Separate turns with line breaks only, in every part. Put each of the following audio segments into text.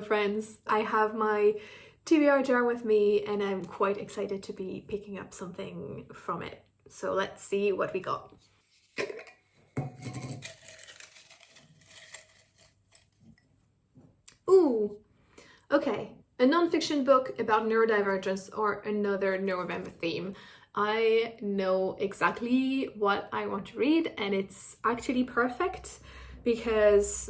Hello friends, I have my TBR jar with me and I'm quite excited to be picking up something from it. So let's see what we got. Ooh, okay. A non-fiction book about neurodivergence or another Neurovember theme. I know exactly what I want to read and it's actually perfect because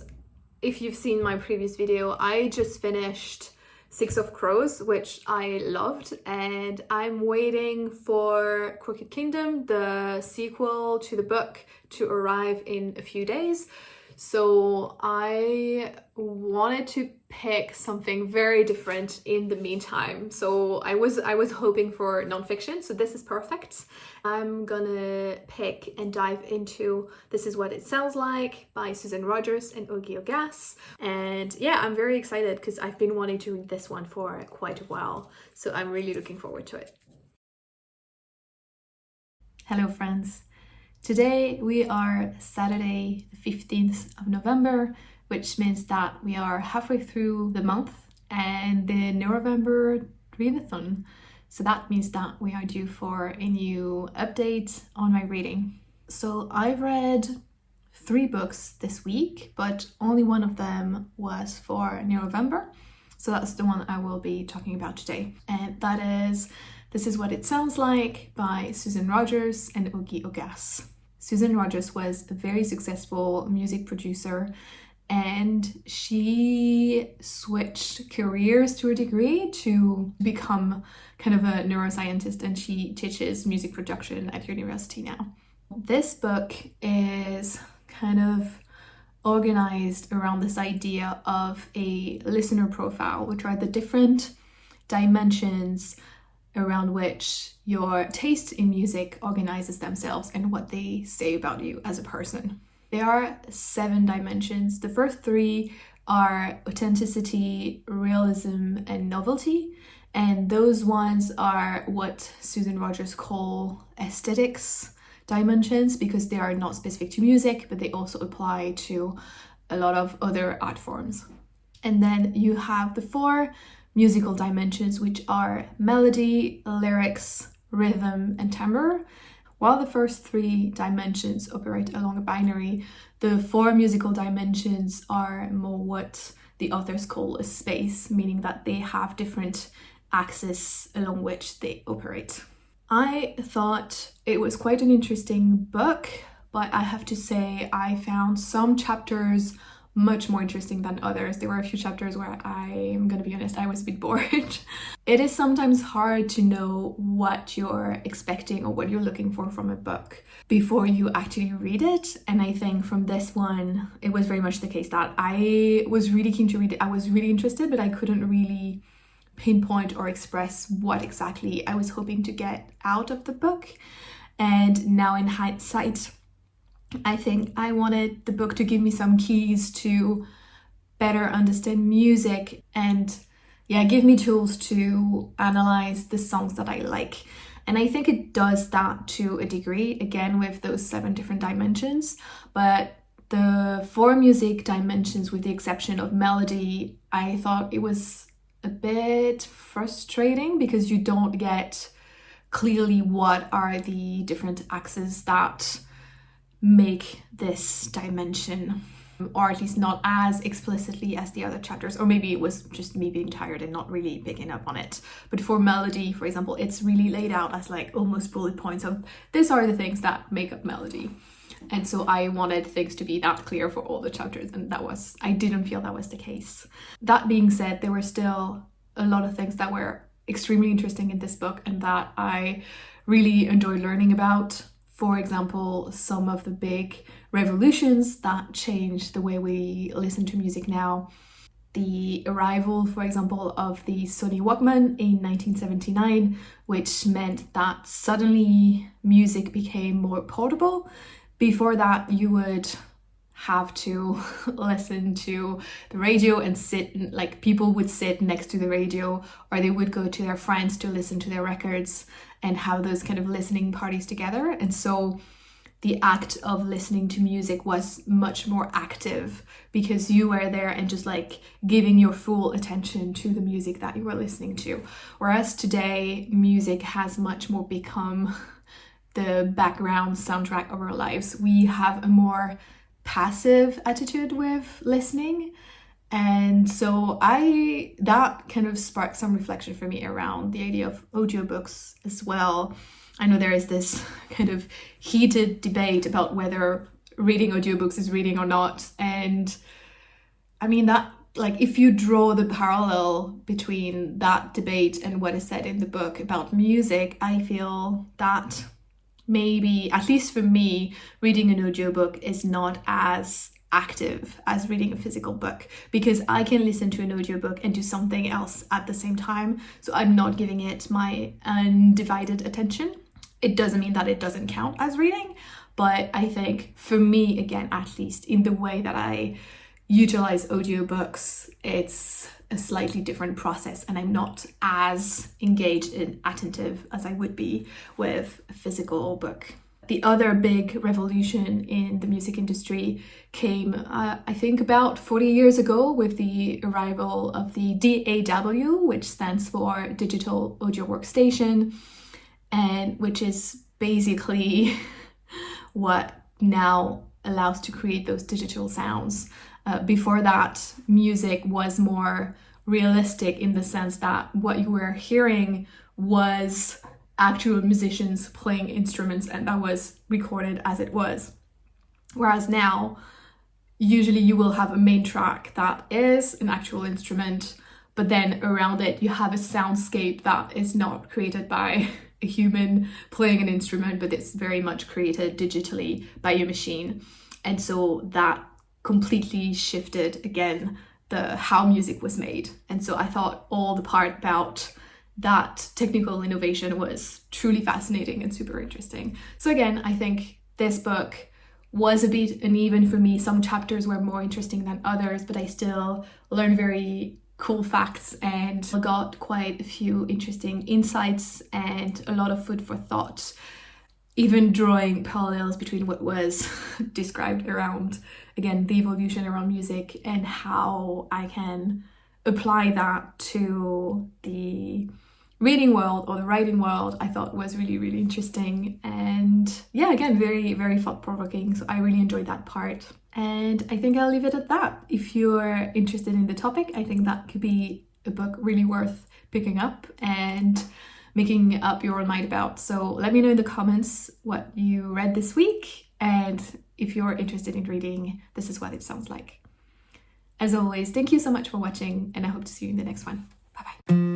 if you've seen my previous video, I just finished Six of Crows, which I loved, and I'm waiting for Crooked Kingdom, the sequel to the book, to arrive in a few days. So I wanted to pick something very different in the meantime. So I was hoping for nonfiction, so this is perfect. I'm gonna pick and dive into This Is What It Sounds Like by Susan Rogers and Ogas. And yeah, I'm very excited because I've been wanting to read this one for quite a while. So I'm really looking forward to it. Hello friends. Today we are Saturday the 15th of November, which means that we are halfway through the month and the Neurovember readathon. So that means that we are due for a new update on my reading. So I've read 3 books this week, but only one of them was for Neurovember. So that's the one I will be talking about today. And that is This Is What It Sounds Like by Susan Rogers and Ogas. Susan Rogers was a very successful music producer and she switched careers to a degree to become kind of a neuroscientist, and she teaches music production at university now. This book is kind of organized around this idea of a listener profile, which are the different dimensions around which your taste in music organizes themselves and what they say about you as a person. There are 7 dimensions. The first 3 are authenticity, realism, and novelty. And those ones are what Susan Rogers calls aesthetics dimensions because they are not specific to music, but they also apply to a lot of other art forms. And then you have the 4 musical dimensions, which are melody, lyrics, rhythm, and timbre. While the first 3 dimensions operate along a binary, the 4 musical dimensions are more what the authors call a space, meaning that they have different axes along which they operate. I thought it was quite an interesting book, but I have to say I found some chapters much more interesting than others. There were a few chapters where I'm gonna be honest, I was a bit bored. It is sometimes hard to know what you're expecting or what you're looking for from a book before you actually read it. And I think from this one, it was very much the case that I was really keen to read it. I was really interested, but I couldn't really pinpoint or express what exactly I was hoping to get out of the book. And now in hindsight, I think I wanted the book to give me some keys to better understand music and give me tools to analyze the songs that I like. And I think it does that to a degree, again, with those 7 different dimensions. But the 4 music dimensions, with the exception of melody, I thought it was a bit frustrating because you don't get clearly what are the different axes that make this dimension, or at least not as explicitly as the other chapters, or maybe it was just me being tired and not really picking up on it. But for melody, for example, it's really laid out as like almost bullet points of these are the things that make up melody. And so I wanted things to be that clear for all the chapters, and I didn't feel that was the case. That being said, there were still a lot of things that were extremely interesting in this book and that I really enjoyed learning about. For example, some of the big revolutions that changed the way we listen to music now. The arrival, for example, of the Sony Walkman in 1979, which meant that suddenly music became more portable. Before that, you would have to listen to the radio and people would sit next to the radio, or they would go to their friends to listen to their records and have those kind of listening parties together. And so the act of listening to music was much more active because you were there and just like giving your full attention to the music that you were listening to. Whereas today, music has much more become the background soundtrack of our lives. We have a more passive attitude with listening. And so that kind of sparked some reflection for me around the idea of audiobooks as well. I know there is this kind of heated debate about whether reading audiobooks is reading or not. And I mean that, like, if you draw the parallel between that debate and what is said in the book about music, I feel that maybe, at least for me, reading an audiobook is not as active as reading a physical book, because I can listen to an audiobook and do something else at the same time. So I'm not giving it my undivided attention. It doesn't mean that it doesn't count as reading, but I think for me, again, at least in the way that I utilize audiobooks, it's a slightly different process, and I'm not as engaged and attentive as I would be with a physical book. The other big revolution in the music industry came, I think, about 40 years ago with the arrival of the DAW, which stands for Digital Audio Workstation, and which is basically what now allows to create those digital sounds. Before that, music was more realistic in the sense that what you were hearing was actual musicians playing instruments, and that was recorded as it was. Whereas now, usually you will have a main track that is an actual instrument, but then around it you have a soundscape that is not created by a human playing an instrument, but it's very much created digitally by a machine. And so that completely shifted again how music was made. And so I thought all the part about that technical innovation was truly fascinating and super interesting. So again, I think this book was a bit uneven for me. Some chapters were more interesting than others, but I still learned very cool facts and got quite a few interesting insights and a lot of food for thought, even drawing parallels between what was described around, again, the evolution around music and how I can apply that to the reading world or the writing world. I thought was really, really interesting. And yeah, again, very, very thought-provoking. So I really enjoyed that part. And I think I'll leave it at that. If you're interested in the topic, I think that could be a book really worth picking up and making up your own mind about. So let me know in the comments what you read this week, and if you're interested in reading, this is what it sounds like. As always, thank you so much for watching, and I hope to see you in the next one. Bye bye.